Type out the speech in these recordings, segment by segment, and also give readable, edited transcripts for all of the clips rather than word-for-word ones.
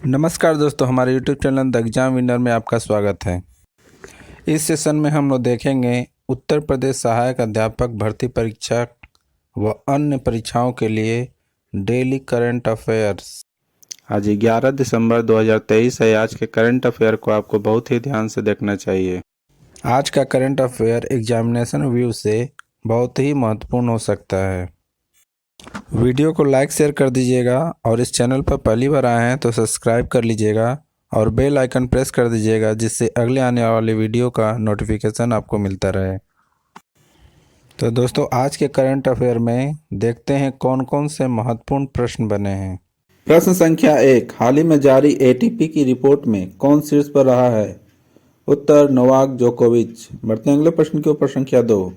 नमस्कार दोस्तों, हमारे YouTube channel the exam winner में आपका स्वागत है। इस सेशन में हम लोग देखेंगे उत्तर प्रदेश सहायक अध्यापक भर्ती परीक्षा व अन्य परीक्षाओं के लिए डेली करंट अफेयर्स। आज 11 दिसंबर 2023 है। आज के करंट अफेयर को आपको बहुत ही ध्यान से देखना चाहिए। आज का करंट अफेयर एग्जामिनेशन व्यू से बहुत ही महत्वपूर्ण हो सकता है। वीडियो को लाइक शेयर कर दीजिएगा और इस चैनल पर पहली बार आए हैं तो सब्सक्राइब कर लीजिएगा और बेल आइकन प्रेस कर दीजिएगा, जिससे अगले आने वाले वीडियो का नोटिफिकेशन आपको मिलता रहे। तो दोस्तों, आज के करंट अफेयर में देखते हैं कौन कौन से महत्वपूर्ण प्रश्न बने हैं। प्रश्न संख्या 1, हाल ही में जारी एटीपी की रिपोर्ट में कौन शीर्ष पर रहा है? उत्तर नोवाक जोकोविच। बढ़ते अगले प्रश्न के ऊपर। संख्या 2,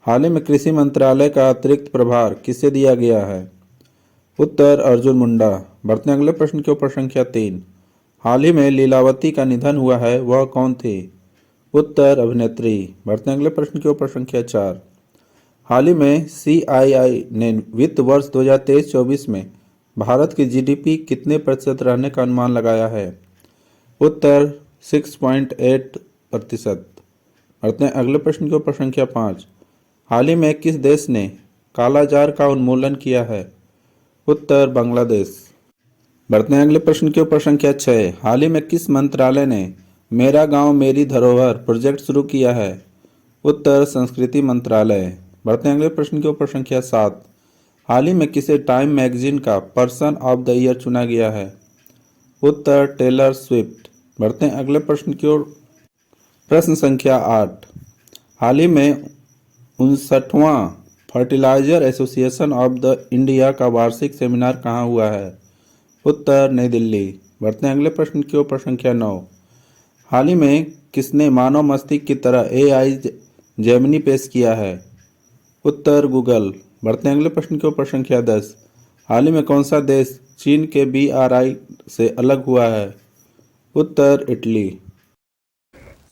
हाल ही में कृषि मंत्रालय का अतिरिक्त प्रभार किसे दिया गया है? उत्तर अर्जुन मुंडा। बढ़ते अगले प्रश्न के ऊपर। संख्या 3, हाल ही में लीलावती का निधन हुआ है, वह कौन थी? उत्तर अभिनेत्री। बढ़ते अगले प्रश्न के ऊपर। संख्या 4, हाल ही में CII ने वित्त वर्ष 2023-24 में भारत की GDP कितने प्रतिशत रहने का अनुमान लगाया है? उत्तर 6.8%। बढ़ते हैं अगले प्रश्न के ऊपर। संख्या 5, हाल ही में किस देश ने कालाजार का उन्मूलन किया है? उत्तर बांग्लादेश। बढ़ते हैं अगले प्रश्न के ऊपर। संख्या 6, हाल ही में किस मंत्रालय ने मेरा गांव मेरी धरोहर प्रोजेक्ट शुरू किया है? उत्तर संस्कृति मंत्रालय। बढ़ते हैं अगले प्रश्न के ऊपर। संख्या 7, हाल ही में किसे टाइम मैगजीन का पर्सन ऑफ द ईयर चुना गया है? उत्तर टेलर स्विफ्ट। बढ़ते हैं अगले प्रश्न की ओर। प्रश्न संख्या 8, हाल ही में 59वां fertilizer association of the India का वार्षिक सेमिनार कहाँ हुआ है? उत्तर नई दिल्ली। बढ़ते हैं अगले प्रश्न के ऊपर। संख्या 9, हाल ही में किसने मानव मस्तिष्क की तरह AI जेमिनी पेश किया है? उत्तर गूगल। बढ़ते हैं अगले प्रश्न के ऊपर। संख्या 10, हाल ही में कौन सा देश चीन के BRI से अलग हुआ है? उत्तर इटली।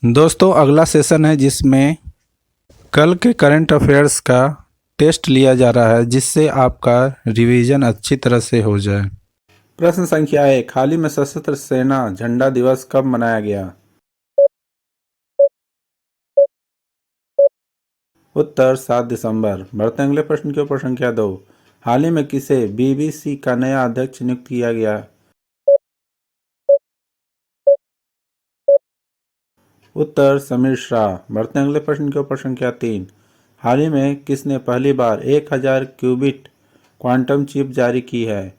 दोस्तों, अगला सेशन है जिसमें कल के करंट अफेयर्स का टेस्ट लिया जा रहा है, जिससे आपका रिवीजन अच्छी तरह से हो जाए। प्रश्न संख्या 1, हाल ही में सशस्त्र सेना झंडा दिवस कब मनाया गया? उत्तर 7 दिसंबर। बढ़ते अगले प्रश्न के ऊपर। संख्या 2, हाल ही में किसे BBC का नया अध्यक्ष नियुक्त किया गया? उत्तर समीर शाह। बढ़ते अगले प्रश्न के ऊपर। संख्या 3, हाल ही में किसने पहली बार 1000 क्यूबिट क्वांटम चिप जारी की है?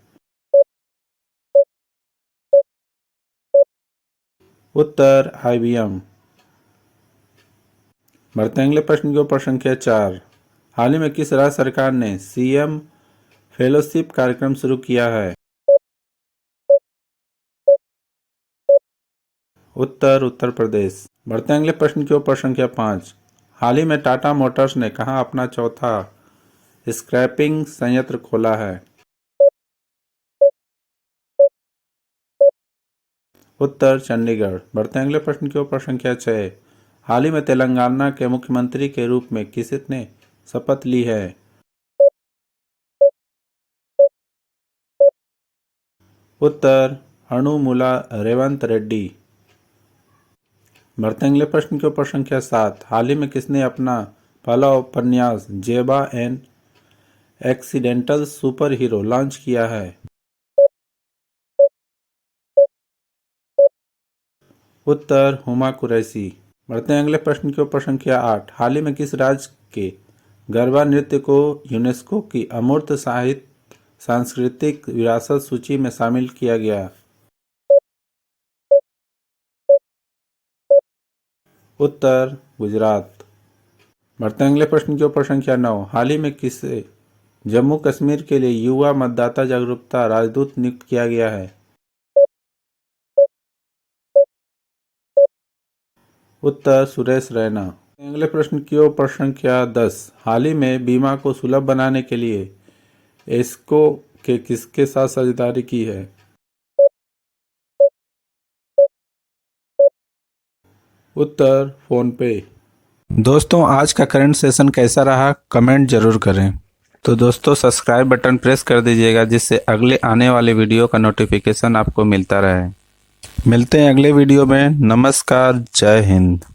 उत्तर IBM। बढ़ते अगले प्रश्न के ऊपर। संख्या 4, हाल ही में किस राज्य सरकार ने CM फेलोशिप कार्यक्रम शुरू किया है? उत्तर प्रदेश। बढ़ते अगले प्रश्न के ऊपर। संख्या 5, हाल ही में टाटा मोटर्स ने कहाँ अपना चौथा स्क्रैपिंग संयंत्र खोला है? उत्तर चंडीगढ़। बढ़ते अगले प्रश्न के ऊपर। संख्या 6, हाल ही में तेलंगाना के मुख्यमंत्री के रूप में किसने शपथ ली है? उत्तर हनुमुला रेवंत रेड्डी। बढ़ते अगले प्रश्न के ऊपर। संख्या 7, हाल ही में किसने अपना पहला उपन्यास जेबा an accidental super hero launch किया है? उत्तर हुमा कुरैशी। बढ़ते हैं अगले प्रश्न के ऊपर। संख्या 8, हाल ही में किस राज्य के गरबा नृत्य को यूनेस्को की अमूर्त साहित्य सांस्कृतिक विरासत सूची में शामिल किया गया? उत्तर गुजरात। बढ़ते हैं अगले प्रश्न के ऊपर। संख्या 9, हाल ही में किसे जम्मू कश्मीर के लिए युवा मतदाता जागरूकता राजदूत नियुक्त किया गया है? उत्तर सुरेश रैना। अगले प्रश्न की ओर। प्रश्न संख्या 10, हाल ही में बीमा को सुलभ बनाने के लिए एस्को के किसके साथ साझेदारी की है? उत्तर फोन पे। दोस्तों, आज का करंट सेशन कैसा रहा कमेंट जरूर करें। तो दोस्तों सब्सक्राइब बटन प्रेस कर दीजिएगा, जिससे अगले आने वाले वीडियो का नोटिफिकेशन आपको मिलता रहे। मिलते हैं अगले वीडियो में। नमस्कार, जय हिंद।